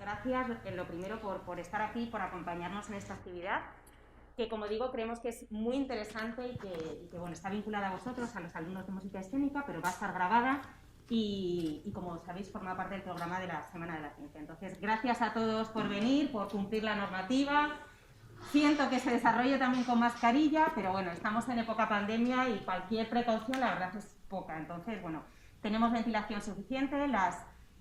gracias, lo primero, por estar aquí, por acompañarnos en esta actividad, que, como digo, creemos que es muy interesante y que bueno, está vinculada a vosotros, a los alumnos de música escénica, pero va a estar grabada y como sabéis, forma parte del programa de la Semana de la Ciencia. Entonces, gracias a todos por venir, por cumplir la normativa. Siento que se desarrolle también con mascarilla, pero bueno, estamos en época pandemia y cualquier precaución, la verdad, es poca. Entonces, bueno, tenemos ventilación suficiente,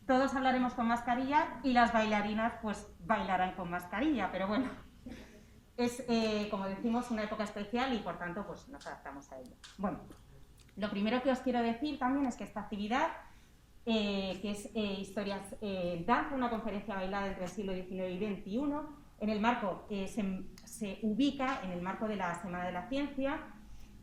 todos hablaremos con mascarilla y las bailarinas pues bailarán con mascarilla, pero bueno, es, como decimos, una época especial y por tanto pues nos adaptamos a ello. Bueno, lo primero que os quiero decir también es que esta actividad, que es Historias Danza, una conferencia bailada entre el siglo XIX y XXI, en el marco, se ubica en el marco de la Semana de la Ciencia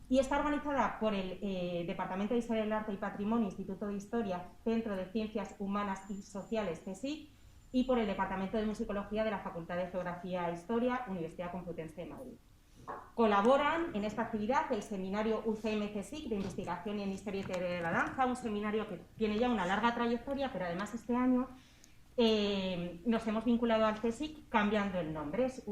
y está organizada por el Departamento de Historia del Arte y Patrimonio, Instituto de Historia, Centro de Ciencias Humanas y Sociales, CSIC, y por el Departamento de Musicología de la Facultad de Geografía e Historia, Universidad Complutense de Madrid. Colaboran en esta actividad el Seminario UCM-CSIC de Investigación en Historia y Teoría de la Danza, un seminario que tiene ya una larga trayectoria, pero además este año nos hemos vinculado al CSIC cambiando el nombre, es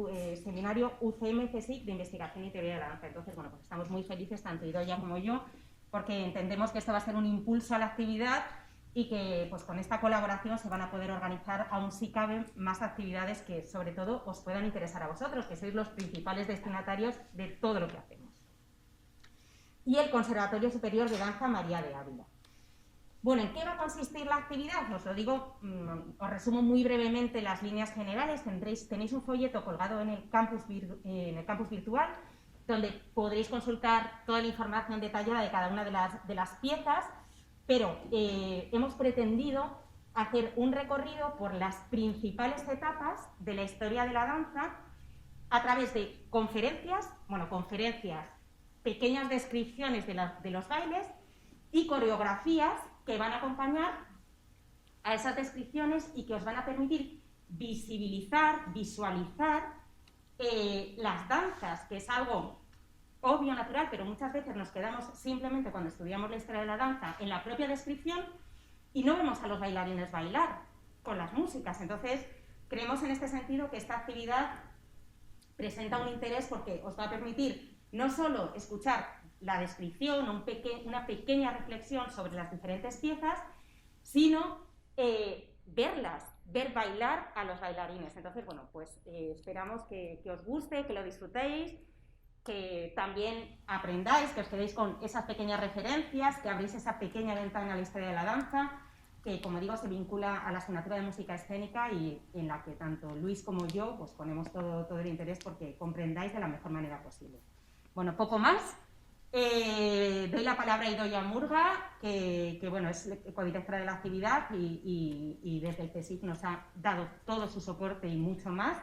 Seminario UCM-CSIC de Investigación y Teoría de la Danza. Entonces, bueno, pues estamos muy felices, tanto Idoia como yo, porque entendemos que esto va a ser un impulso a la actividad y que pues con esta colaboración se van a poder organizar, aún si caben, más actividades que sobre todo os puedan interesar a vosotros, que sois los principales destinatarios de todo lo que hacemos. Y el Conservatorio Superior de Danza María de Ávila. Bueno, ¿en qué va a consistir la actividad? Os lo digo, os resumo muy brevemente las líneas generales. Tenéis un folleto colgado en el campus virtual, donde podréis consultar toda la información detallada de cada una de las piezas, pero hemos pretendido hacer un recorrido por las principales etapas de la historia de la danza a través de conferencias, pequeñas descripciones de los bailes y coreografías que van a acompañar a esas descripciones y que os van a permitir visibilizar, visualizar las danzas, que es algo obvio, natural, pero muchas veces nos quedamos simplemente cuando estudiamos la historia de la danza en la propia descripción y no vemos a los bailarines bailar con las músicas. Entonces, creemos en este sentido que esta actividad presenta un interés porque os va a permitir no solo escuchar la descripción, una pequeña reflexión sobre las diferentes piezas, sino ver bailar a los bailarines. Entonces, bueno, pues esperamos que os guste, que lo disfrutéis, que también aprendáis, que os quedéis con esas pequeñas referencias, que abréis esa pequeña ventana a la historia de la danza, que, como digo, se vincula a la asignatura de música escénica y en la que tanto Luis como yo pues ponemos todo el interés porque comprendáis de la mejor manera posible. Bueno, poco más. Doy la palabra a Idoia Murga, que bueno, es codirectora de la actividad y desde el CSIC nos ha dado todo su soporte y mucho más,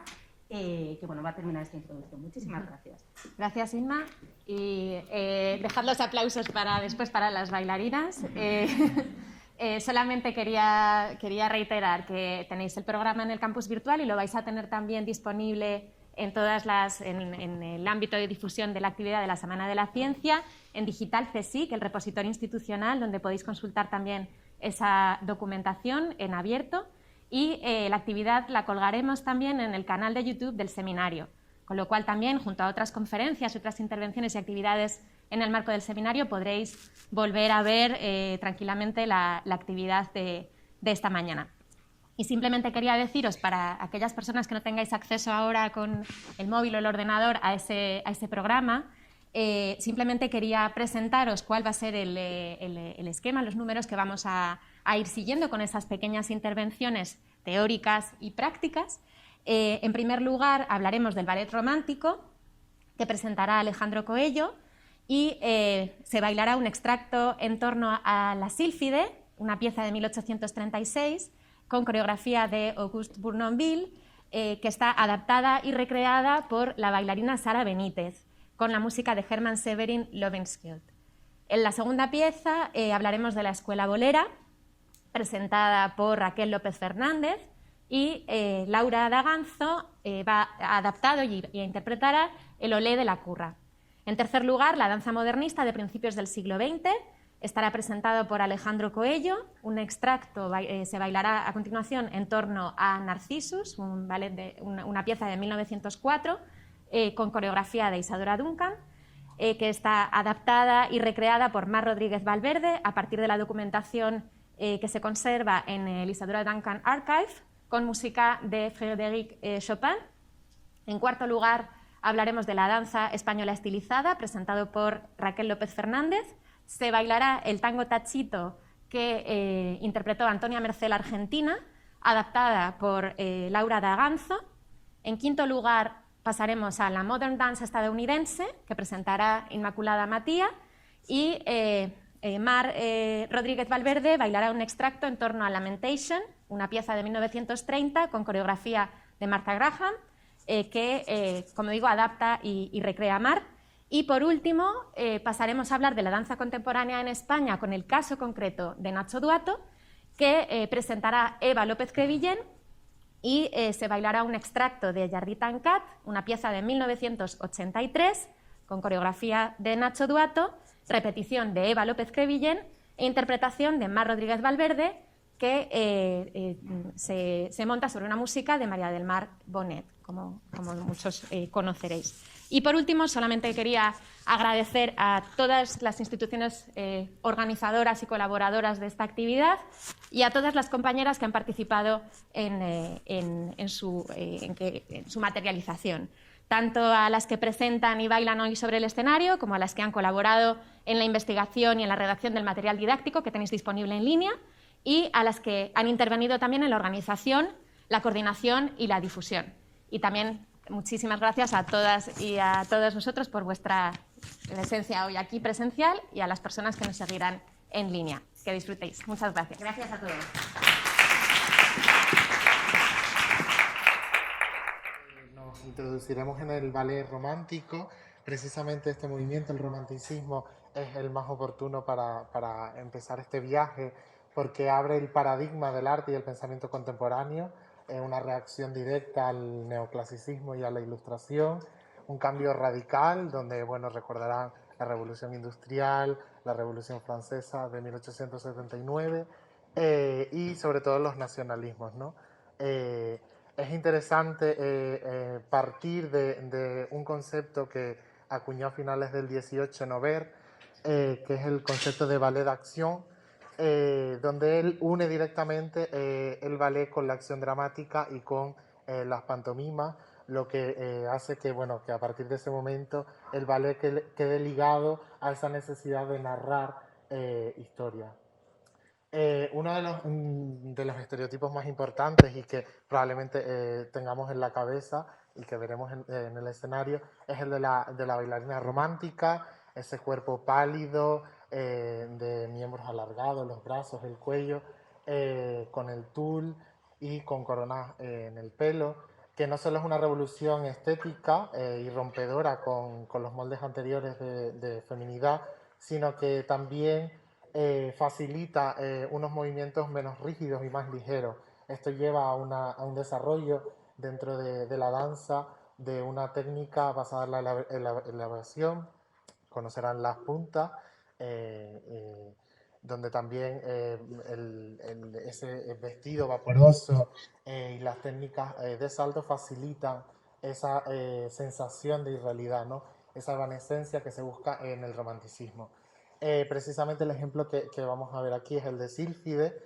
que bueno, va a terminar esta introducción. Muchísimas gracias. Gracias, Inma. Y dejad los aplausos después para las bailarinas. Solamente quería reiterar que tenéis el programa en el campus virtual y lo vais a tener también disponible en el ámbito de difusión de la actividad de la Semana de la Ciencia, en digital CSIC, el repositorio institucional, donde podéis consultar también esa documentación en abierto, y la actividad la colgaremos también en el canal de YouTube del seminario, con lo cual también, junto a otras conferencias, otras intervenciones y actividades en el marco del seminario, podréis volver a ver tranquilamente la actividad de esta mañana. Y simplemente quería deciros, para aquellas personas que no tengáis acceso ahora con el móvil o el ordenador a ese programa, simplemente quería presentaros cuál va a ser el esquema, los números que vamos a ir siguiendo con esas pequeñas intervenciones teóricas y prácticas. En primer lugar, hablaremos del ballet romántico, que presentará Alejandro Coello, y se bailará un extracto en torno a la Sílfide, una pieza de 1836, con coreografía de Auguste Bournonville, que está adaptada y recreada por la bailarina Sara Benítez, con la música de Hermann Severin Lovenskild. En la segunda pieza hablaremos de la Escuela Bolera, presentada por Raquel López Fernández, y Laura Daganzo va adaptado y interpretará el Olé de la Curra. En tercer lugar, la danza modernista de principios del siglo XX, estará presentado por Alejandro Coello. Un extracto se bailará a continuación en torno a Narcissus, un ballet una pieza de 1904 con coreografía de Isadora Duncan, que está adaptada y recreada por Mar Rodríguez Valverde a partir de la documentación que se conserva en el Isadora Duncan Archive, con música de Frédéric Chopin. En cuarto lugar, hablaremos de la danza española estilizada, presentado por Raquel López Fernández. Se bailará el tango Tachito, que interpretó Antonia Mercé, la argentina, adaptada por Laura Daganzo. En quinto lugar, pasaremos a la Modern Dance estadounidense, que presentará Inmaculada Matía, y Mar Rodríguez Valverde bailará un extracto en torno a Lamentation, una pieza de 1930 con coreografía de Martha Graham, que, como digo, adapta y recrea Mar. Y por último, pasaremos a hablar de la danza contemporánea en España con el caso concreto de Nacho Duato, que presentará Eva López Crevillén, y se bailará un extracto de Jardí Tancat, una pieza de 1983 con coreografía de Nacho Duato, repetición de Eva López Crevillén e interpretación de Mar Rodríguez Valverde, que se monta sobre una música de María del Mar Bonet, como muchos conoceréis. Y por último, solamente quería agradecer a todas las instituciones organizadoras y colaboradoras de esta actividad y a todas las compañeras que han participado en su materialización, tanto a las que presentan y bailan hoy sobre el escenario, como a las que han colaborado en la investigación y en la redacción del material didáctico que tenéis disponible en línea, y a las que han intervenido también en la organización, la coordinación y la difusión. Y también muchísimas gracias a todas y a todos vosotros por vuestra presencia hoy aquí presencial, y a las personas que nos seguirán en línea. Que disfrutéis. Muchas gracias. Gracias a todos. Nos introduciremos en el ballet romántico. Precisamente este movimiento, el romanticismo, es el más oportuno para empezar este viaje, porque abre el paradigma del arte y el pensamiento contemporáneo, una reacción directa al neoclasicismo y a la ilustración, un cambio radical donde, bueno, recordarán la Revolución Industrial, la Revolución Francesa de 1879 y sobre todo los nacionalismos, ¿no? Es interesante partir de un concepto que acuñó a finales del 18 Nover, que es el concepto de ballet d'acción, donde él une directamente el ballet con la acción dramática y con las pantomimas, lo que hace que, bueno, que a partir de ese momento el ballet quede ligado a esa necesidad de narrar historia. Uno de los estereotipos más importantes y que probablemente tengamos en la cabeza y que veremos en el escenario es el de la bailarina romántica, ese cuerpo pálido, de miembros alargados, los brazos, el cuello, con el tul y con coronas en el pelo, que no solo es una revolución estética y rompedora con los moldes anteriores de feminidad, sino que también facilita unos movimientos menos rígidos y más ligeros. Esto lleva a un desarrollo dentro de la danza de una técnica basada en la elaboración. Conocerán las puntas, donde también ese vestido vaporoso y las técnicas de salto facilitan esa sensación de irrealidad, ¿no? Esa evanescencia que se busca en el romanticismo. Precisamente el ejemplo que vamos a ver aquí es el de Sílfide,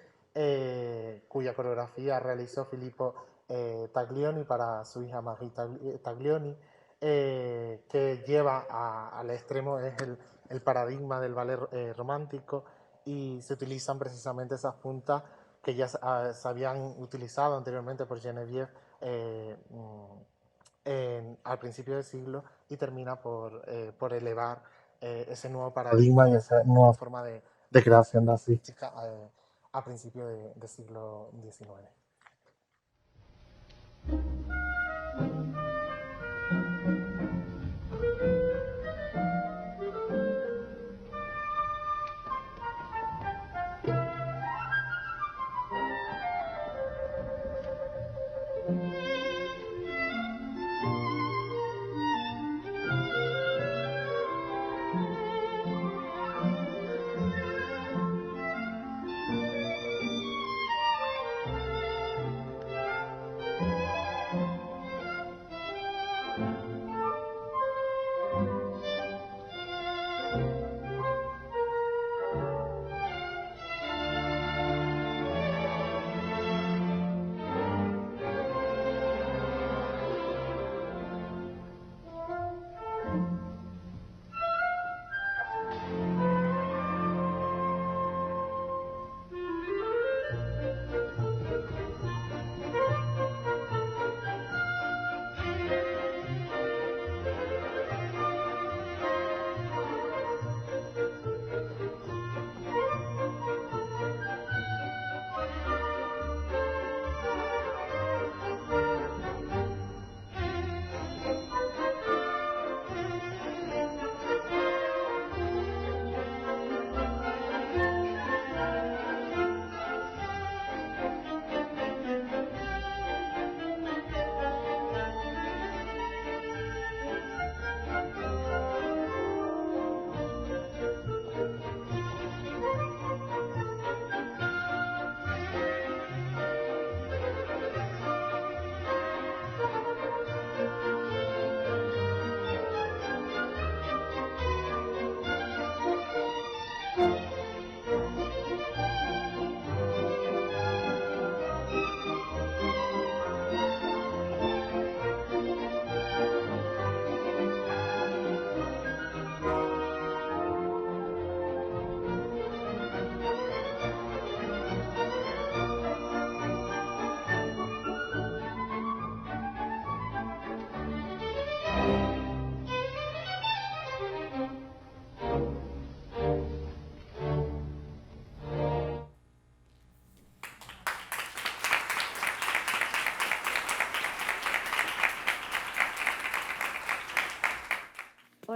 cuya coreografía realizó Filippo Taglioni para su hija Marie Taglioni, que lleva al extremo es el paradigma del ballet romántico, y se utilizan precisamente esas puntas que ya se habían utilizado anteriormente por Geneviève al principio del siglo, y termina por elevar ese nuevo paradigma y esa nueva forma de creación dancística a principios del siglo XIX.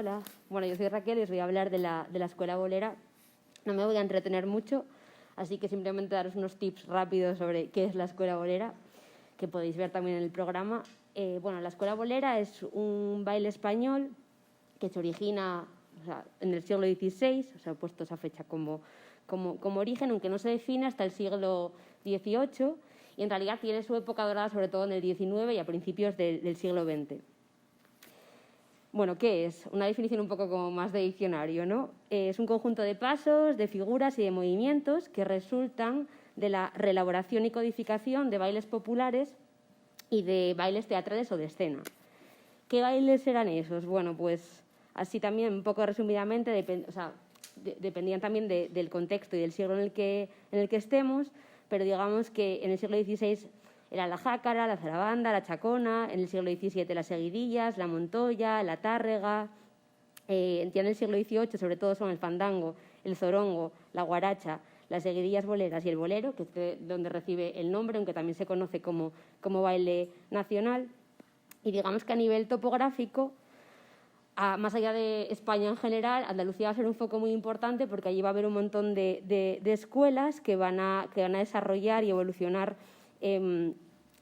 Hola, bueno, yo soy Raquel y os voy a hablar de la escuela bolera. No me voy a entretener mucho, así que simplemente daros unos tips rápidos sobre qué es la escuela bolera, que podéis ver también en el programa. Bueno, la escuela bolera es un baile español que se origina, o sea, en el siglo XVI, o sea, he puesto esa fecha como origen, aunque no se define hasta el siglo XVIII, y en realidad tiene su época dorada sobre todo en el XIX y a principios del siglo XX. Bueno, ¿qué es? Una definición un poco como más de diccionario, ¿no? Es un conjunto de pasos, de figuras y de movimientos que resultan de la reelaboración y codificación de bailes populares y de bailes teatrales o de escena. ¿Qué bailes eran esos? Bueno, pues así también, un poco resumidamente, dependían también del contexto y del siglo en el que estemos, pero digamos que en el siglo XVI era la jácara, la zarabanda, la chacona, en el siglo XVII las seguidillas, la montoya, la tárrega. Ya en el siglo XVIII sobre todo son el fandango, el zorongo, la guaracha, las seguidillas boleras y el bolero, que es de donde recibe el nombre, aunque también se conoce como baile nacional. Y digamos que a nivel topográfico, más allá de España en general, Andalucía va a ser un foco muy importante porque allí va a haber un montón de escuelas que van a desarrollar y evolucionar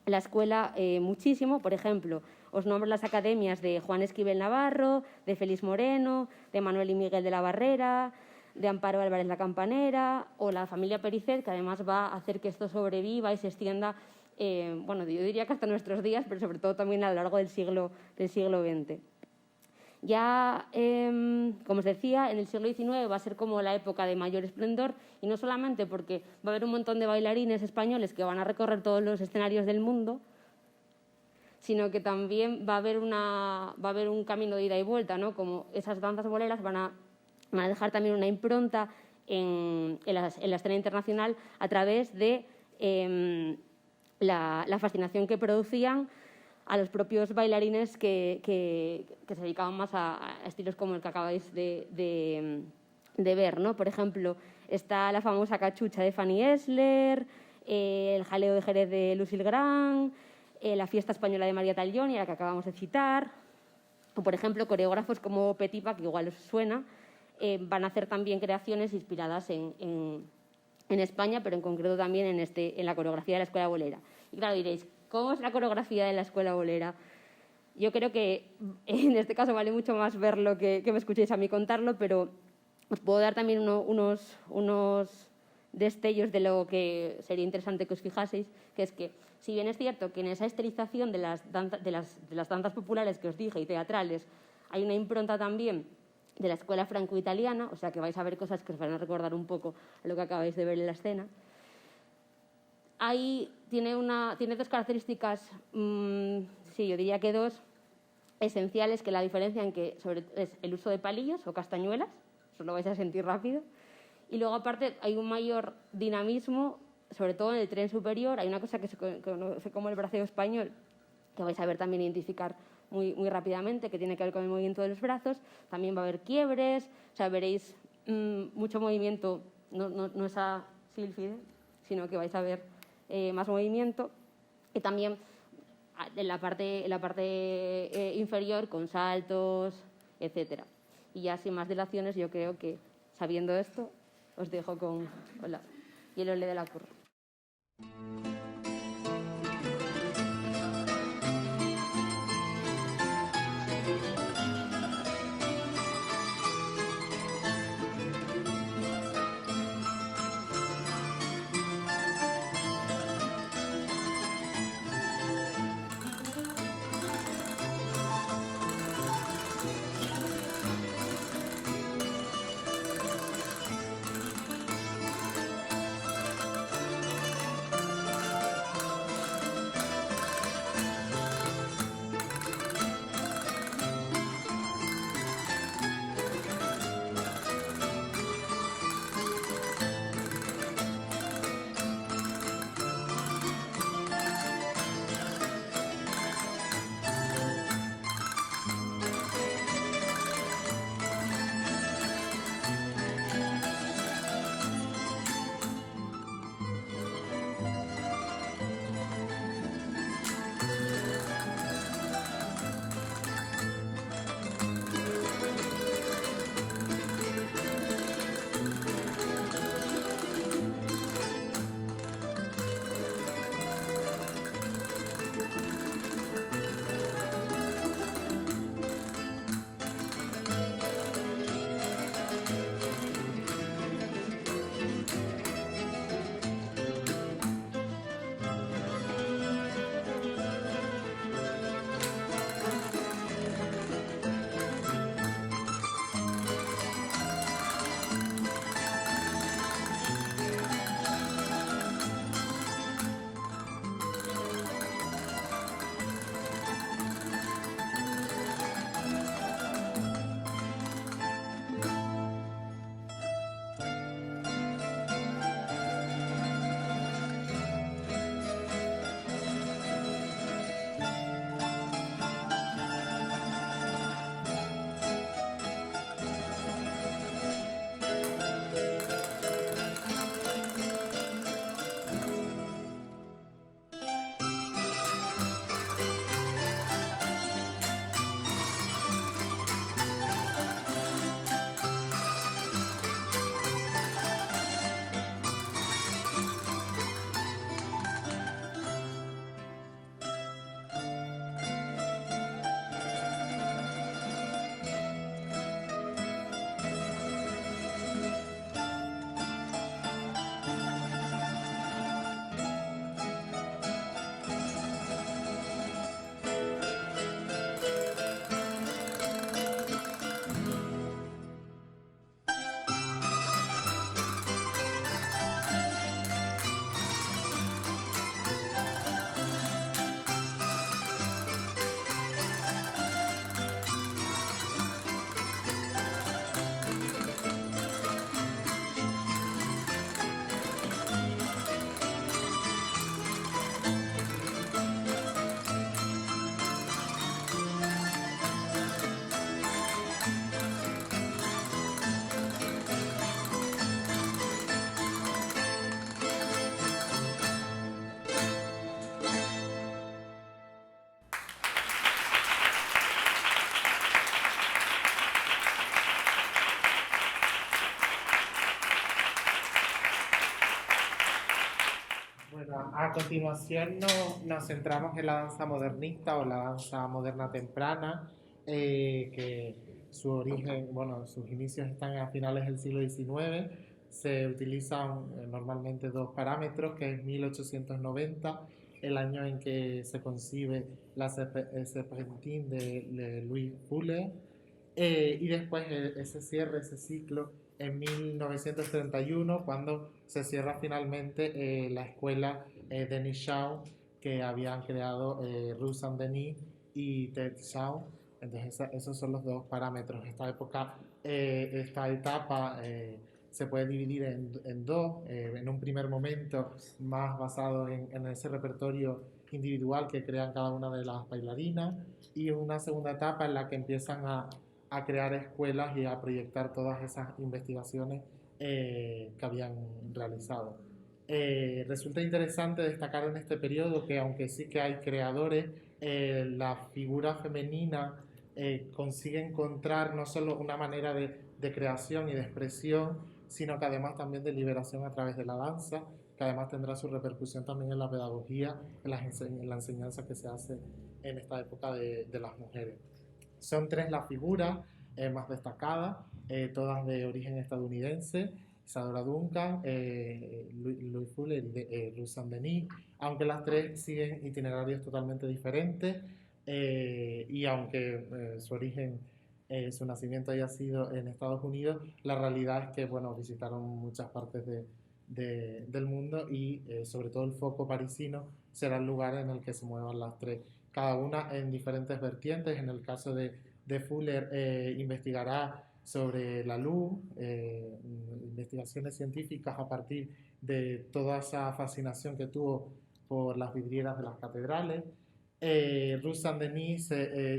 la escuela muchísimo. Por ejemplo, os nombro las academias de Juan Esquivel Navarro, de Félix Moreno, de Manuel y Miguel de la Barrera, de Amparo Álvarez la Campanera, o la familia Pericet, que además va a hacer que esto sobreviva y se extienda, bueno, yo diría que hasta nuestros días, pero sobre todo también a lo largo del siglo XX. Ya, como os decía, en el siglo XIX va a ser como la época de mayor esplendor, y no solamente porque va a haber un montón de bailarines españoles que van a recorrer todos los escenarios del mundo, sino que también va a haber un camino de ida y vuelta, ¿no? Como esas danzas boleras van a dejar también una impronta en la escena internacional a través de la fascinación que producían a los propios bailarines que se dedicaban más a estilos como el que acabáis de ver, ¿no? Por ejemplo, está la famosa cachucha de Fanny Esler, el jaleo de Jerez de Lucille Grant, la fiesta española de María Tallón, y la que acabamos de citar. O, por ejemplo, coreógrafos como Petipa, que igual os suena, van a hacer también creaciones inspiradas en España, pero en concreto también en la coreografía de la escuela bolera. Y claro, diréis, ¿cómo es la coreografía de la escuela bolera? Yo creo que en este caso vale mucho más verlo que me escuchéis a mí contarlo, pero os puedo dar también unos destellos de lo que sería interesante que os fijaseis, que es que, si bien es cierto que en esa estilización de las danzas populares que os dije y teatrales hay una impronta también de la escuela franco-italiana, o sea que vais a ver cosas que os van a recordar un poco a lo que acabáis de ver en la escena, ahí tiene dos características, sí, yo diría que dos, esenciales, que la diferencian, que es el uso de palillos o castañuelas, eso lo vais a sentir rápido, y luego aparte hay un mayor dinamismo, sobre todo en el tren superior. Hay una cosa que se conoce como el braceo español, que vais a ver también identificar muy, muy rápidamente, que tiene que ver con el movimiento de los brazos. También va a haber quiebres, o sea, veréis mucho movimiento, no esa sílfide, sino que vais a ver más movimiento. Y también en la parte inferior con saltos, etcétera. Y ya sin más dilaciones, yo creo que, sabiendo esto, os dejo con la y el ole de la curva. Bueno, a continuación nos centramos en la danza modernista o la danza moderna temprana, que su origen, bueno, sus inicios están a finales del siglo XIX. Se utilizan normalmente dos parámetros, que es 1890, el año en que se concibe la Serpentine de Louis Fuller, y después ese cierre, ese ciclo, en 1931, cuando se cierra finalmente la escuela Denis Shaw, que habían creado Ruth Saint-Denis y Ted Shaw. Entonces esos son los dos parámetros. Esta etapa se puede dividir en dos. En un primer momento más basado en ese repertorio individual que crean cada una de las bailarinas, y una segunda etapa en la que empiezan a crear escuelas y a proyectar todas esas investigaciones que habían realizado. Resulta interesante destacar en este periodo que, aunque sí que hay creadores, la figura femenina consigue encontrar no solo una manera de creación y de expresión, sino que además también de liberación a través de la danza, que además tendrá su repercusión también en la pedagogía, en la enseñanza que se hace en esta época de las mujeres. Son tres las figuras más destacadas, todas de origen estadounidense: Isadora Duncan, Louis Fuller y Ruth Saint-Denis, aunque las tres siguen itinerarios totalmente diferentes, y aunque su origen, su nacimiento haya sido en Estados Unidos, la realidad es que bueno, visitaron muchas partes del mundo, y sobre todo el foco parisino será el lugar en el que se muevan las tres, cada una en diferentes vertientes. En el caso de Fuller, investigará sobre la luz, investigaciones científicas a partir de toda esa fascinación que tuvo por las vidrieras de las catedrales. Ruth Saint-Denis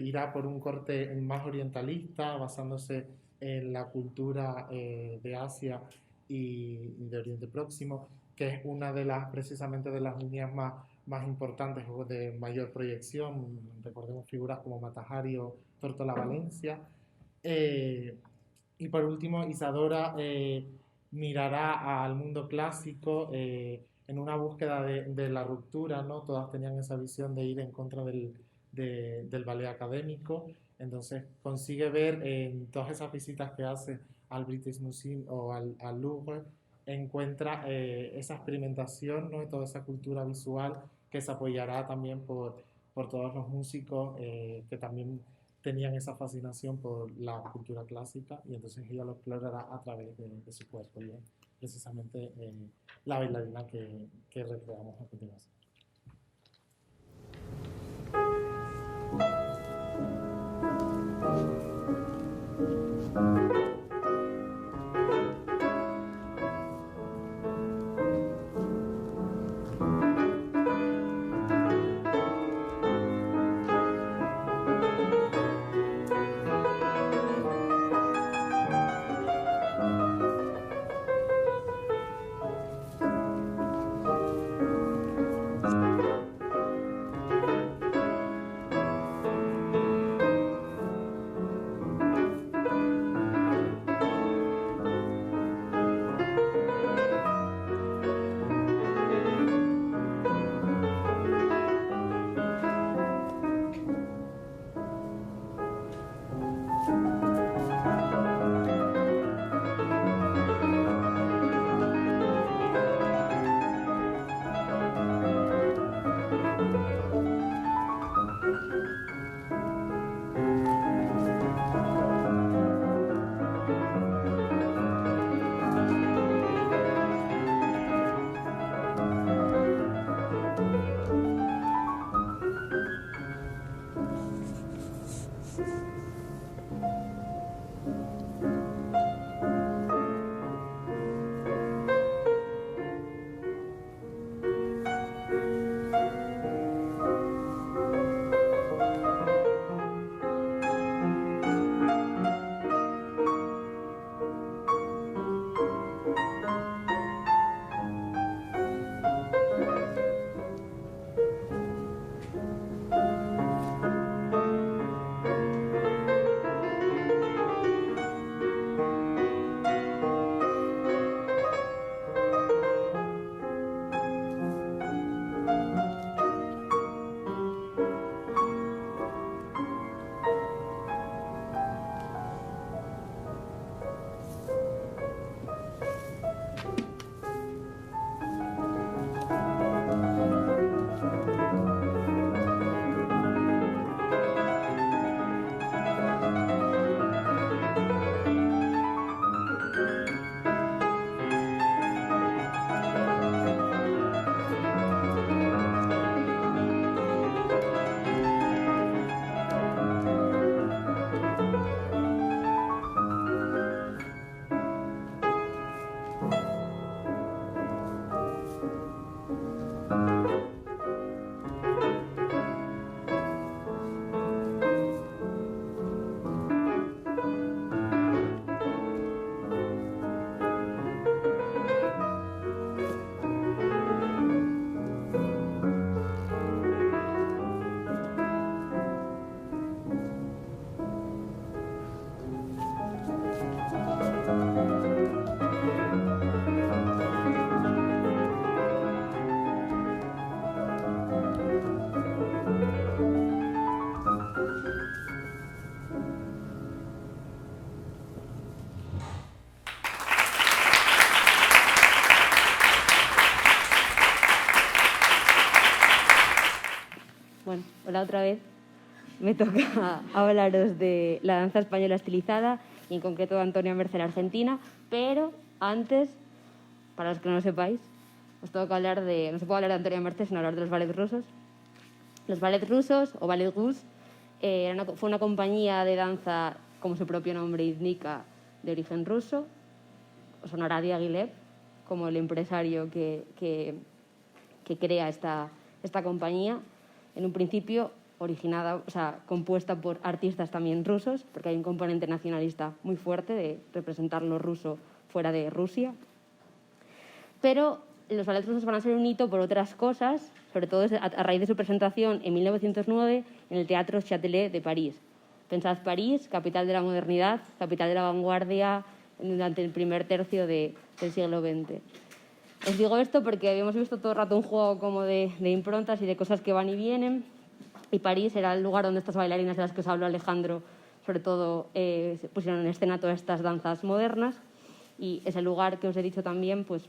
irá por un corte más orientalista, basándose en la cultura de Asia y de Oriente Próximo, que es una de las, precisamente, de las líneas más importantes o de mayor proyección. Recordemos figuras como Mata Hari o Tortola Valencia. Y por último, Isadora mirará al mundo clásico en una búsqueda de la ruptura, ¿no? Todas tenían esa visión de ir en contra del ballet académico. Entonces consigue ver en todas esas visitas que hace al British Museum o al Louvre, encuentra esa experimentación, ¿no? De toda esa cultura visual, que se apoyará también por todos los músicos que también tenían esa fascinación por la cultura clásica, y entonces ella lo explorará a través de su cuerpo, y precisamente la bailarina que recreamos a continuación. Bueno, hola otra vez. Me toca hablaros de la danza española estilizada y en concreto de Antonia Mercé, la argentina, pero antes, para los que no lo sepáis, os tengo que hablar no se puede hablar de Antonia Mercé sin hablar de los ballets rusos. Los ballets rusos, o ballet russe, fue una compañía de danza, como su propio nombre indica, de origen ruso. Os sonará Diaghilev como el empresario que crea esta compañía. En un principio compuesta por artistas también rusos, porque hay un componente nacionalista muy fuerte de representar lo ruso fuera de Rusia. Pero los ballets rusos van a ser un hito por otras cosas, sobre todo a raíz de su presentación en 1909 en el Teatro Châtelet de París. Pensad, París, capital de la modernidad, capital de la vanguardia durante el primer tercio del siglo XX. Os digo esto porque habíamos visto todo el rato un juego como de improntas y de cosas que van y vienen, y París era el lugar donde estas bailarinas de las que os habló Alejandro, sobre todo, se pusieron en escena todas estas danzas modernas, y es el lugar que os he dicho también, pues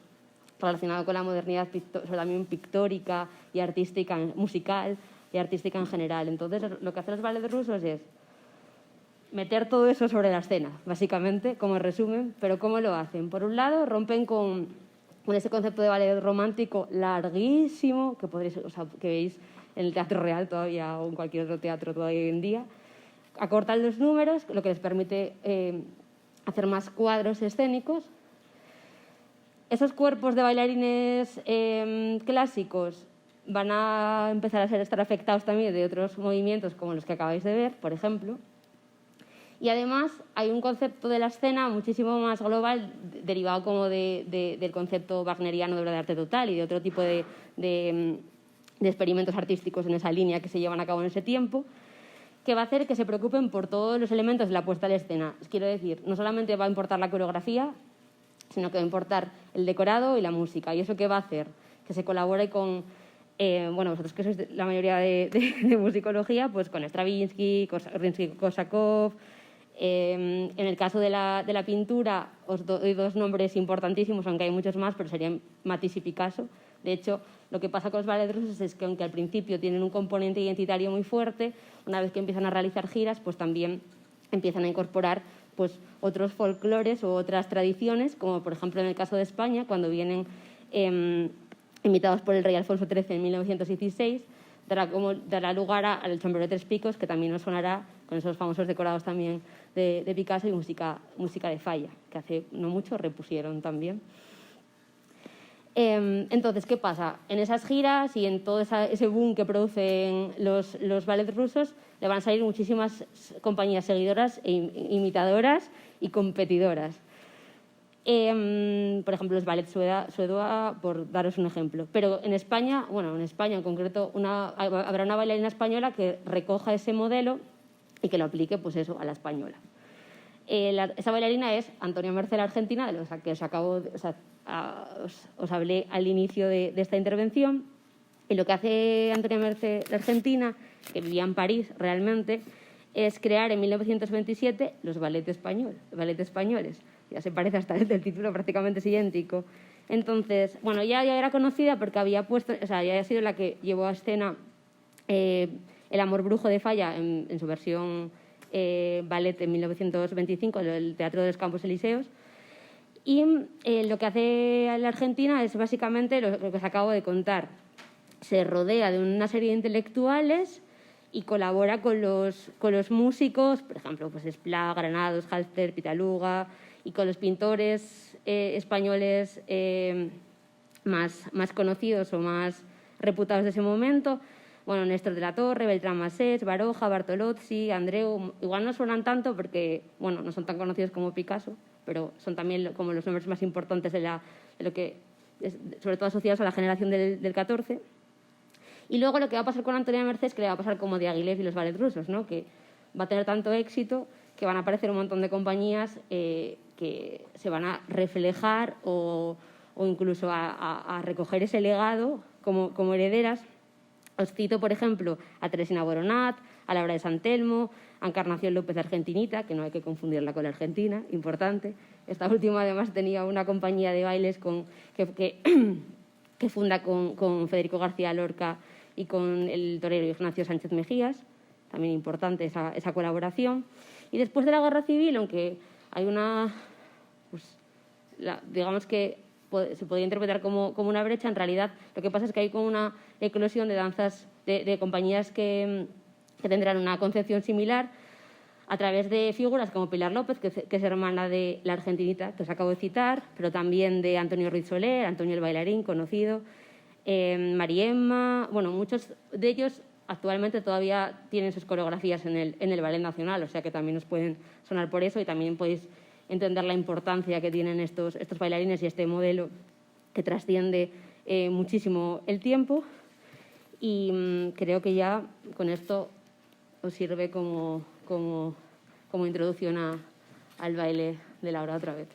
relacionado con la modernidad también pictórica y artística, musical y artística en general. Entonces, lo que hacen los ballets rusos es meter todo eso sobre la escena, básicamente, como resumen. Pero ¿cómo lo hacen? Por un lado, rompen con ese concepto de ballet romántico larguísimo que veis en el Teatro Real todavía o en cualquier otro teatro todavía hoy en día. Acortan los números, lo que les permite hacer más cuadros escénicos. Esos cuerpos de bailarines clásicos van a empezar a estar afectados también de otros movimientos como los que acabáis de ver, por ejemplo. Y además hay un concepto de la escena muchísimo más global, derivado como del concepto wagneriano de obra de arte total y de otro tipo de experimentos artísticos en esa línea que se llevan a cabo en ese tiempo, que va a hacer que se preocupen por todos los elementos de la puesta a la escena. Os quiero decir, no solamente va a importar la coreografía, sino que va a importar el decorado y la música. ¿Y eso qué va a hacer? Que se colabore con, vosotros que sois la mayoría de musicología, pues con Stravinsky, Korsakov. En el caso de la pintura os doy dos nombres importantísimos, aunque hay muchos más, pero serían Matisse y Picasso. De hecho, lo que pasa con los ballets rusos es que aunque al principio tienen un componente identitario muy fuerte, una vez que empiezan a realizar giras, pues también empiezan a incorporar pues otros folclores o otras tradiciones, como por ejemplo en el caso de España, cuando vienen invitados por el rey Alfonso XIII en 1916, dará lugar al sombrero de tres picos, que también nos sonará con esos famosos decorados también de Picasso, y música de Falla, que hace no mucho repusieron también. Entonces, ¿qué pasa? En esas giras y en todo ese boom que producen los ballets rusos, le van a salir muchísimas compañías seguidoras e imitadoras y competidoras. Por ejemplo, los ballets suédois, por daros un ejemplo. Pero en España en concreto, habrá una bailarina española que recoja ese modelo y que lo aplique, pues eso, a la española. Esa bailarina es Antonia Mercé, la argentina, de la que os hablé al inicio de esta intervención. Y lo que hace Antonia Mercé, la argentina, que vivía en París realmente, es crear en 1927 los ballets españoles. Ya se parece hasta el título, prácticamente es idéntico. Entonces, ya era conocida porque había ya sido la que llevó a escena El amor brujo de Falla en su versión ballet en 1925, el Teatro de los Campos Elíseos. Y lo que hace la Argentina es básicamente lo que os acabo de contar. Se rodea de una serie de intelectuales y colabora con los músicos, por ejemplo, pues Esplá, Granados, Halster, Pitaluga, y con los pintores españoles más conocidos o más reputados de ese momento. Néstor de la Torre, Beltrán Masés, Baroja, Bartolozzi, Andreu. Igual no suenan tanto porque no son tan conocidos como Picasso, pero son también como los nombres más importantes de lo que, sobre todo asociados a la generación del 14. Y luego lo que va a pasar con Antonia Mercé es que le va a pasar como Diaghilev y los ballets rusos, ¿no? Que va a tener tanto éxito que van a aparecer un montón de compañías que se van a reflejar o incluso a recoger ese legado como herederas. Os cito, por ejemplo, a Teresina Boronat, a Laura de San Telmo, a Encarnación López Argentinita, que no hay que confundirla con la Argentina, importante. Esta última, además, tenía una compañía de bailes que funda con Federico García Lorca y con el torero Ignacio Sánchez Mejías, también importante esa colaboración. Y después de la Guerra Civil, aunque hay una, pues, digamos que se podría interpretar como una brecha, en realidad lo que pasa es que hay como una eclosión de danzas, de compañías que tendrán una concepción similar a través de figuras como Pilar López, que es hermana de la argentinita que os acabo de citar, pero también de Antonio Ruiz Soler, Antonio el bailarín, conocido, Mariemma, bueno, muchos de ellos actualmente todavía tienen sus coreografías en el Ballet Nacional, o sea que también os pueden sonar por eso y también podéis entender la importancia que tienen estos bailarines y este modelo que trasciende muchísimo el tiempo. Y creo que ya con esto os sirve como introducción al baile de Laura otra vez.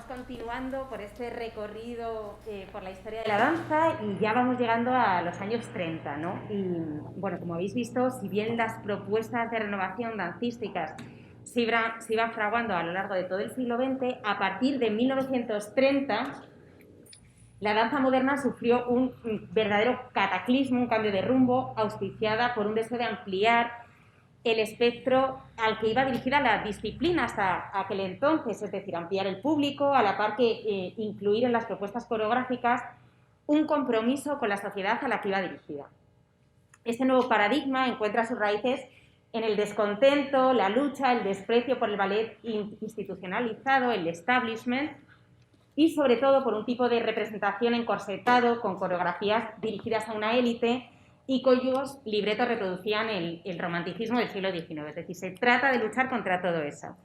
Continuando por este recorrido por la historia de la danza y ya vamos llegando a los años 30, ¿no? Y bueno, como habéis visto, si bien las propuestas de renovación dancísticas se iban fraguando a lo largo de todo el siglo XX, a partir de 1930 la danza moderna sufrió un verdadero cataclismo, un cambio de rumbo, auspiciada por un deseo de ampliar el espectro al que iba dirigida la disciplina hasta aquel entonces, es decir, ampliar el público, a la par que incluir en las propuestas coreográficas un compromiso con la sociedad a la que iba dirigida. Este nuevo paradigma encuentra sus raíces en el descontento, la lucha, el desprecio por el ballet institucionalizado, el establishment, y sobre todo por un tipo de representación encorsetado con coreografías dirigidas a una élite y cuyos libretos reproducían el romanticismo del siglo XIX. Es decir, se trata de luchar contra todo eso.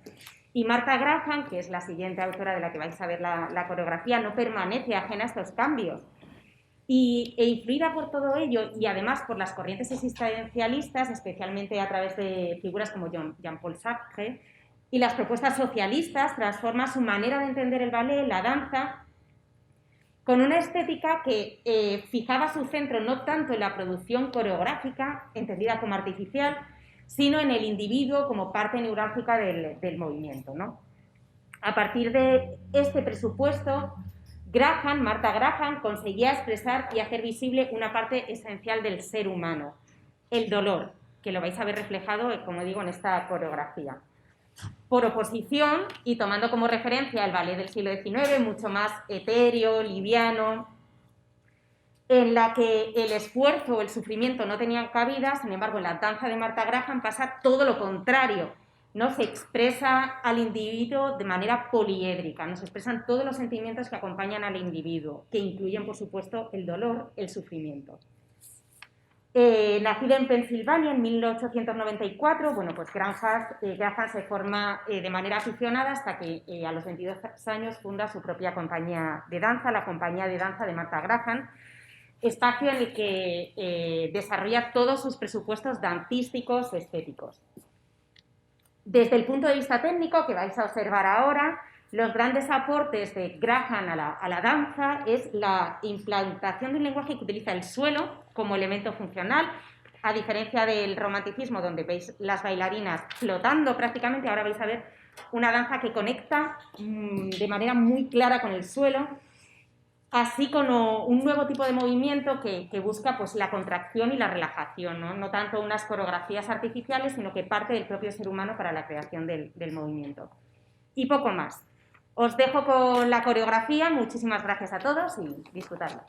Y Martha Graham, que es la siguiente autora de la que vais a ver la coreografía, no permanece ajena a estos cambios. E influida por todo ello, y además por las corrientes existencialistas, especialmente a través de figuras como Jean-Paul Sartre, y las propuestas socialistas, transforma su manera de entender el ballet, la danza, con una estética que fijaba su centro no tanto en la producción coreográfica, entendida como artificial, sino en el individuo como parte neurálgica del movimiento, ¿no? A partir de este presupuesto, Martha Graham conseguía expresar y hacer visible una parte esencial del ser humano, el dolor, que lo vais a ver reflejado, como digo, en esta coreografía. Por oposición, y tomando como referencia el ballet del siglo XIX, mucho más etéreo, liviano, en la que el esfuerzo o el sufrimiento no tenían cabida, sin embargo, en la danza de Martha Graham pasa todo lo contrario, ¿no? Se expresa al individuo de manera poliédrica, nos expresan todos los sentimientos que acompañan al individuo, que incluyen, por supuesto, el dolor, el sufrimiento. Nacida en Pensilvania en 1894, bueno, pues Graham se forma de manera aficionada hasta que a los 22 años funda su propia compañía de danza, la Compañía de Danza de Martha Graham, espacio en el que desarrolla todos sus presupuestos dancísticos estéticos. Desde el punto de vista técnico, que vais a observar ahora, los grandes aportes de Graham a la danza es la implantación de un lenguaje que utiliza el suelo como elemento funcional, a diferencia del romanticismo, donde veis las bailarinas flotando prácticamente. Ahora vais a ver una danza que conecta de manera muy clara con el suelo, así como un nuevo tipo de movimiento que busca pues, la contracción y la relajación, no tanto unas coreografías artificiales, sino que parte del propio ser humano para la creación del movimiento. Y poco más. Os dejo con la coreografía. Muchísimas gracias a todos y disfrutadla.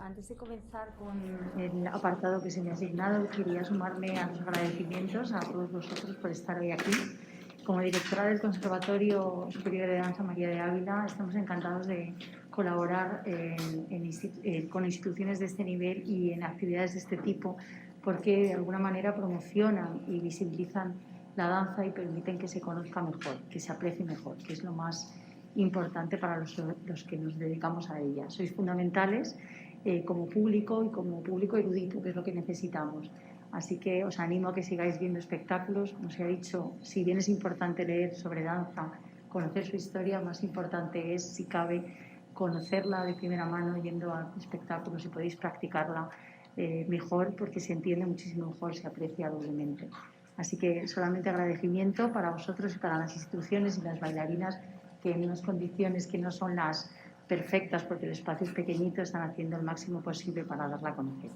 Antes de comenzar con el apartado que se me ha asignado, quería sumarme a los agradecimientos a todos vosotros por estar hoy aquí. Como directora del Conservatorio Superior de Danza María de Ávila, estamos encantados de colaborar con instituciones de este nivel y en actividades de este tipo, porque de alguna manera promocionan y visibilizan la danza y permiten que se conozca mejor, que se aprecie mejor, que es lo más importante para los que nos dedicamos a ella. Sois fundamentales como público y como público erudito, que es lo que necesitamos. Así que os animo a que sigáis viendo espectáculos. Como se ha dicho, si bien es importante leer sobre danza, conocer su historia, más importante es, si cabe, conocerla de primera mano yendo a espectáculos, y podéis practicarla mejor, porque se entiende muchísimo mejor, se aprecia doblemente. Así que solamente agradecimiento para vosotros y para las instituciones y las bailarinas, que en unas condiciones que no son las perfectas, porque el espacio es pequeñito, están haciendo el máximo posible para darla a conocer.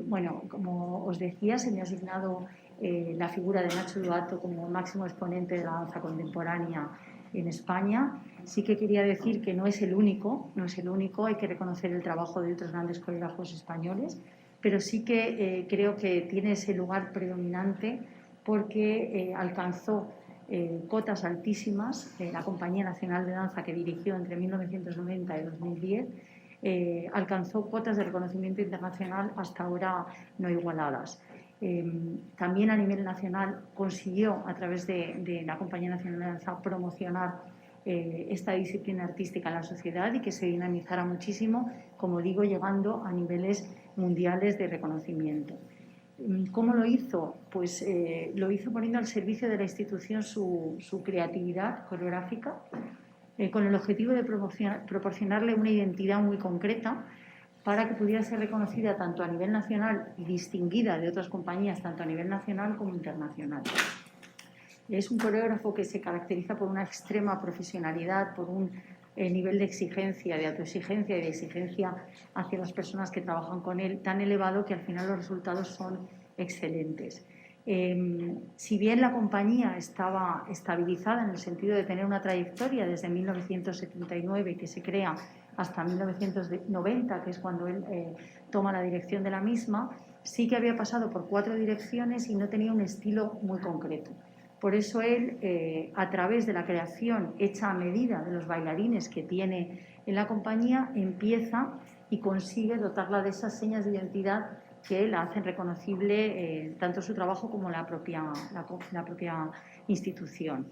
Bueno, como os decía, se me ha asignado la figura de Nacho Duato como máximo exponente de la danza contemporánea en España. Sí que quería decir que no es el único, hay que reconocer el trabajo de otros grandes coreógrafos españoles, pero sí que creo que tiene ese lugar predominante porque alcanzó cotas altísimas. La Compañía Nacional de Danza, que dirigió entre 1990 y 2010, alcanzó cotas de reconocimiento internacional hasta ahora no igualadas. También a nivel nacional consiguió, a través de la Compañía Nacional de Danza, promocionar esta disciplina artística en la sociedad y que se dinamizara muchísimo, como digo, llegando a niveles mundiales de reconocimiento. ¿Cómo lo hizo? Pues lo hizo poniendo al servicio de la institución su creatividad coreográfica, con el objetivo de proporcionarle una identidad muy concreta para que pudiera ser reconocida tanto a nivel nacional y distinguida de otras compañías, tanto a nivel nacional como internacional. Es un coreógrafo que se caracteriza por una extrema profesionalidad, por un nivel de exigencia, de autoexigencia y de exigencia hacia las personas que trabajan con él tan elevado que al final los resultados son excelentes. Si bien la compañía estaba estabilizada en el sentido de tener una trayectoria desde 1979, que se crea, hasta 1990, que es cuando él toma la dirección de la misma, sí que había pasado por 4 direcciones y no tenía un estilo muy concreto. Por eso él, a través de la creación hecha a medida de los bailarines que tiene en la compañía, empieza y consigue dotarla de esas señas de identidad que la hacen reconocible tanto su trabajo como la propia institución.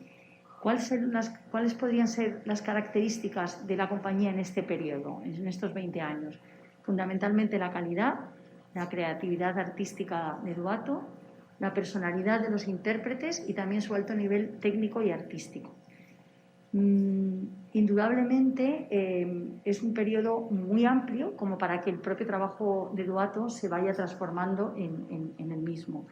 ¿Cuáles podrían ser las características de la compañía en este periodo, en estos 20 años? Fundamentalmente la calidad, la creatividad artística de Duato, la personalidad de los intérpretes y también su alto nivel técnico y artístico. Indudablemente es un periodo muy amplio como para que el propio trabajo de Duato se vaya transformando en el mismo.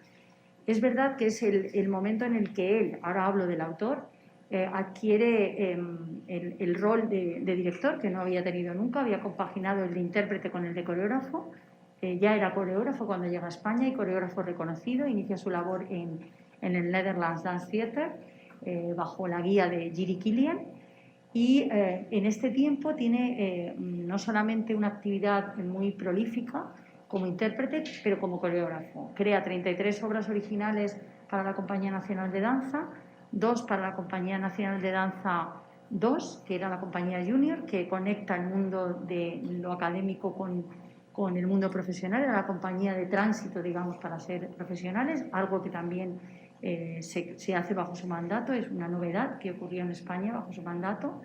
Es verdad que es el momento en el que él, ahora hablo del autor, adquiere el rol de director, que no había tenido nunca, había compaginado el de intérprete con el de coreógrafo. Ya era coreógrafo cuando llega a España y coreógrafo reconocido. Inicia su labor en el Netherlands Dance Theatre bajo la guía de Jiri Kilian, y en este tiempo tiene no solamente una actividad muy prolífica como intérprete, pero como coreógrafo. Crea 33 obras originales para la Compañía Nacional de Danza, 2 para la Compañía Nacional de Danza 2, que era la compañía junior, que conecta el mundo de lo académico con el mundo profesional, era la compañía de tránsito, digamos, para ser profesionales, algo que también se hace bajo su mandato, es una novedad que ocurrió en España bajo su mandato.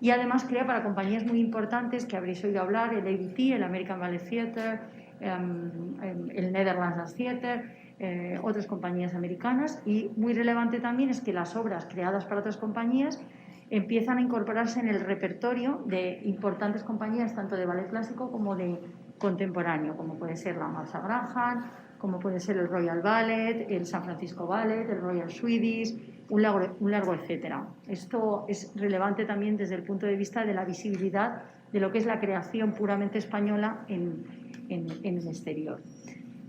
Y además crea para compañías muy importantes que habréis oído hablar, el ABT, el American Ballet Theatre, el Netherlands Dance Theatre, otras compañías americanas. Y muy relevante también es que las obras creadas para otras compañías empiezan a incorporarse en el repertorio de importantes compañías, tanto de ballet clásico como de contemporáneo, como puede ser la Martha Graham, como puede ser el Royal Ballet, el San Francisco Ballet, el Royal Swedish, un largo etcétera. Esto es relevante también desde el punto de vista de la visibilidad de lo que es la creación puramente española en el exterior.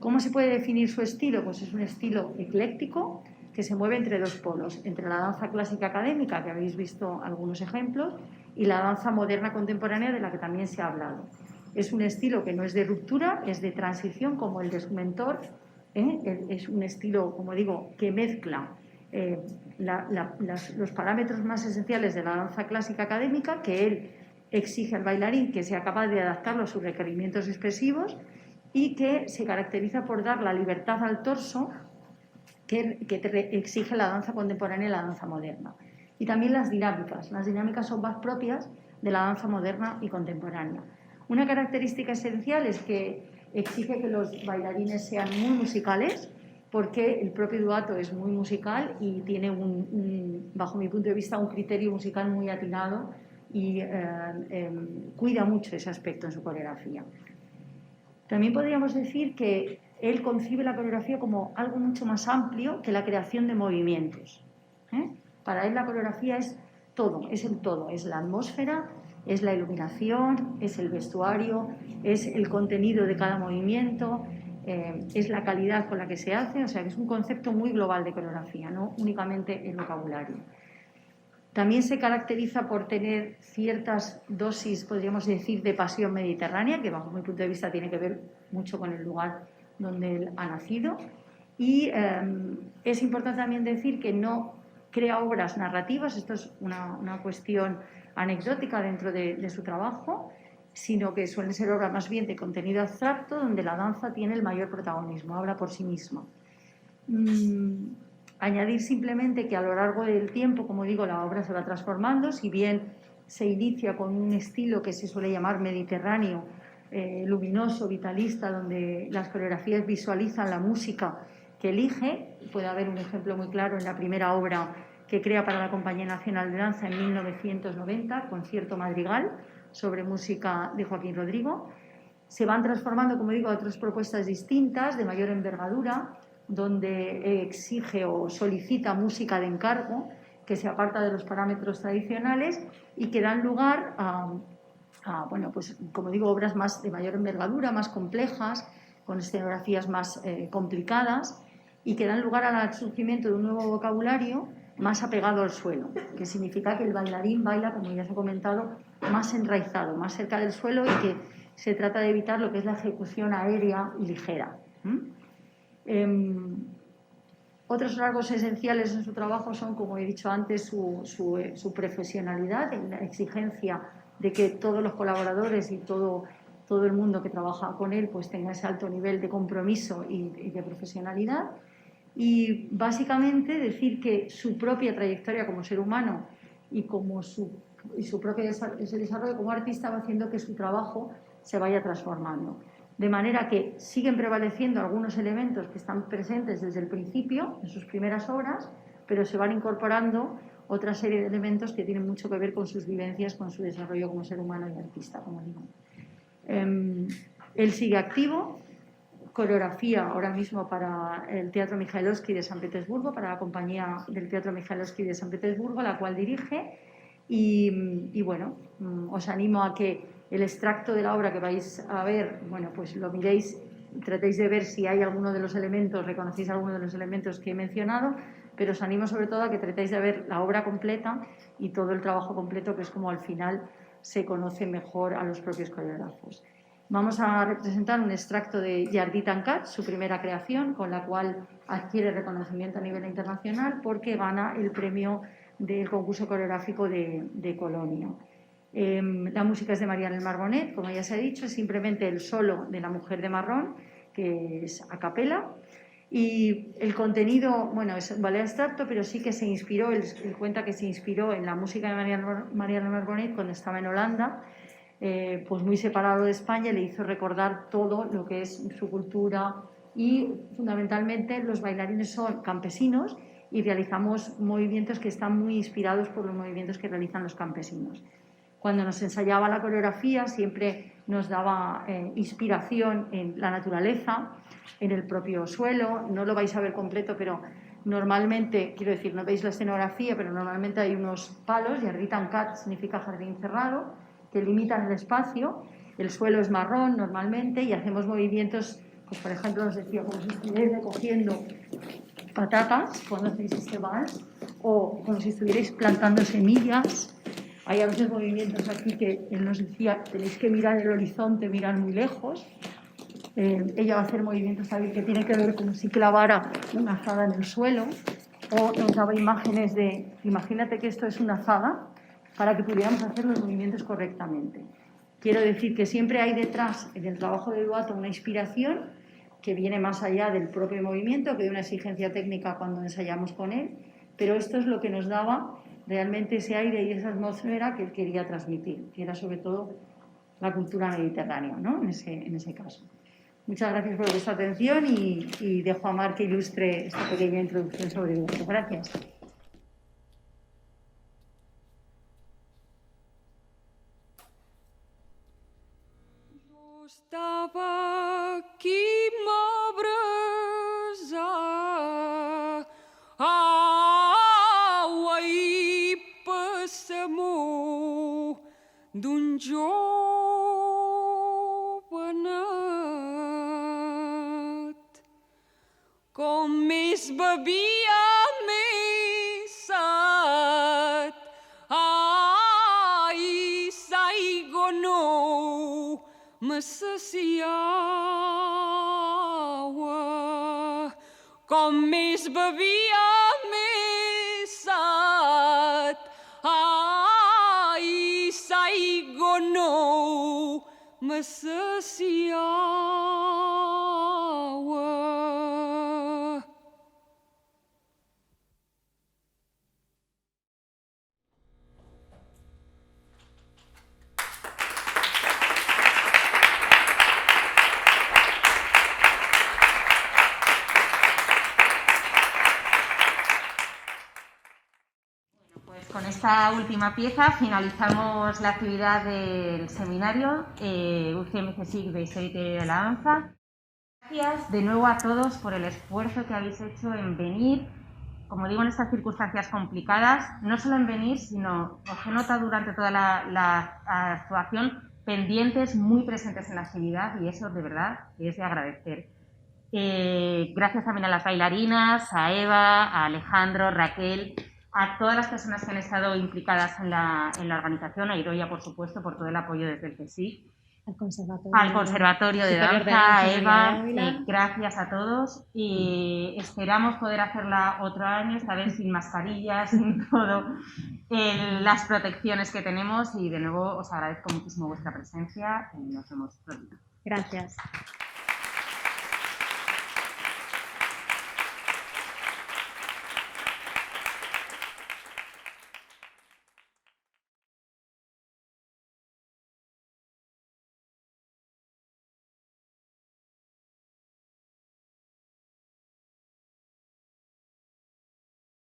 ¿Cómo se puede definir su estilo? Pues es un estilo ecléctico que se mueve entre 2 polos, entre la danza clásica académica, que habéis visto algunos ejemplos, y la danza moderna contemporánea, de la que también se ha hablado. Es un estilo que no es de ruptura, es de transición, como el de su mentor. Es un estilo, como digo, que mezcla los parámetros más esenciales de la danza clásica académica, que él exige al bailarín que sea capaz de adaptarlo a sus requerimientos expresivos, y que se caracteriza por dar la libertad al torso que exige la danza contemporánea y la danza moderna. Y también las dinámicas son más propias de la danza moderna y contemporánea. Una característica esencial es que exige que los bailarines sean muy musicales, porque el propio duato es muy musical y tiene, bajo mi punto de vista, un criterio musical muy atinado y cuida mucho ese aspecto en su coreografía. También podríamos decir que él concibe la coreografía como algo mucho más amplio que la creación de movimientos. Para él la coreografía es todo, es el todo, es la atmósfera, es la iluminación, es el vestuario, es el contenido de cada movimiento, es la calidad con la que se hace, o sea que es un concepto muy global de coreografía, no únicamente el vocabulario. También se caracteriza por tener ciertas dosis, podríamos decir, de pasión mediterránea, que bajo mi punto de vista tiene que ver mucho con el lugar donde él ha nacido. Y es importante también decir que no crea obras narrativas, esto es una cuestión anecdótica dentro de su trabajo, sino que suelen ser obras más bien de contenido abstracto, donde la danza tiene el mayor protagonismo, habla por sí misma. Añadir simplemente que a lo largo del tiempo, como digo, la obra se va transformando, si bien se inicia con un estilo que se suele llamar mediterráneo, luminoso, vitalista, donde las coreografías visualizan la música que elige. Puede haber un ejemplo muy claro en la primera obra que crea para la Compañía Nacional de Danza en 1990, Concierto Madrigal, sobre música de Joaquín Rodrigo. Se van transformando, como digo, a otras propuestas distintas, de mayor envergadura, donde exige o solicita música de encargo, que se aparta de los parámetros tradicionales y que dan lugar a bueno, pues, como digo, obras más de mayor envergadura, más complejas, con escenografías más complicadas, y que dan lugar al surgimiento de un nuevo vocabulario más apegado al suelo, que significa que el bailarín baila, como ya se ha comentado, más enraizado, más cerca del suelo, y que se trata de evitar lo que es la ejecución aérea y ligera. Otros rasgos esenciales en su trabajo son, como he dicho antes, su profesionalidad, la exigencia de que todos los colaboradores y todo el mundo que trabaja con él pues tenga ese alto nivel de compromiso y de profesionalidad. Y básicamente decir que su propia trayectoria como ser humano y como su propio ese desarrollo como artista va haciendo que su trabajo se vaya transformando. De manera que siguen prevaleciendo algunos elementos que están presentes desde el principio, en sus primeras obras, pero se van incorporando otra serie de elementos que tienen mucho que ver con sus vivencias, con su desarrollo como ser humano y artista, como digo. Él sigue activo, coreografía ahora mismo para el Teatro Mikhailovsky de San Petersburgo, para la compañía del Teatro Mikhailovsky de San Petersburgo, la cual dirige, y bueno, os animo a que el extracto de la obra que vais a ver, bueno, pues lo miréis, tratéis de ver si hay alguno de los elementos, reconocéis alguno de los elementos que he mencionado, pero os animo sobre todo a que tratéis de ver la obra completa y todo el trabajo completo, que es como al final se conoce mejor a los propios coreógrafos. Vamos a representar un extracto de Yardi Tancat, su primera creación, con la cual adquiere reconocimiento a nivel internacional porque gana el premio del concurso coreográfico de Colonia. La música es de Marianne Marbonet, como ya se ha dicho, es simplemente el solo de La Mujer de Marrón, que es a capela. Y el contenido, bueno, es un ballet abstracto, pero sí que se inspiró, él cuenta que se inspiró en la música de Marianne Marbonet cuando estaba en Holanda, pues muy separado de España, le hizo recordar todo lo que es su cultura, y fundamentalmente los bailarines son campesinos y realizamos movimientos que están muy inspirados por los movimientos que realizan los campesinos. Cuando nos ensayaba la coreografía siempre nos daba inspiración en la naturaleza, en el propio suelo. No lo vais a ver completo, pero normalmente, quiero decir, no veis la escenografía, pero normalmente hay unos palos, Yardi Tancat significa jardín cerrado, que limitan el espacio. El suelo es marrón normalmente y hacemos movimientos, pues por ejemplo os decía, como si estuvierais recogiendo patatas cuando hacéis este vals, o como si estuvierais plantando semillas. Hay a veces movimientos aquí que él nos decía, tenéis que mirar el horizonte, mirar muy lejos. Ella va a hacer movimientos también que tienen que ver como si clavara una azada en el suelo, o nos daba imágenes de, imagínate que esto es una azada, para que pudiéramos hacer los movimientos correctamente. Quiero decir que siempre hay detrás, en el trabajo de Duato, una inspiración que viene más allá del propio movimiento, que de una exigencia técnica cuando ensayamos con él, pero esto es lo que nos daba realmente ese aire y esa atmósfera que él quería transmitir, que era sobre todo la cultura mediterránea, ¿no? en ese caso. Muchas gracias por vuestra atención y dejo a Mar que ilustre esta pequeña introducción sobre el evento. Gracias. Estava aquí m'abrasar i passamor d'un jovenet. Com més bevia, més set. I s'aigua no me saciava. Com més bevia, més set. I s'aigua no me saciava. Con esta última pieza finalizamos la actividad del seminario UCM-CSIC de Historia de la Danza. Gracias de nuevo a todos por el esfuerzo que habéis hecho en venir, como digo, en estas circunstancias complicadas, no solo en venir, sino os he notado durante toda la actuación pendientes, muy presentes en la actividad, y eso de verdad es de agradecer. Gracias también a las bailarinas, a Eva, a Alejandro, Raquel, a todas las personas que han estado implicadas en la organización, a Idoia, por supuesto, por todo el apoyo desde el CSIC, al Conservatorio de Danza, a Eva, gracias a todos, y esperamos poder hacerla otro año, esta vez sin mascarillas, sin todo, las protecciones que tenemos, y de nuevo os agradezco muchísimo vuestra presencia y nos vemos pronto. Gracias.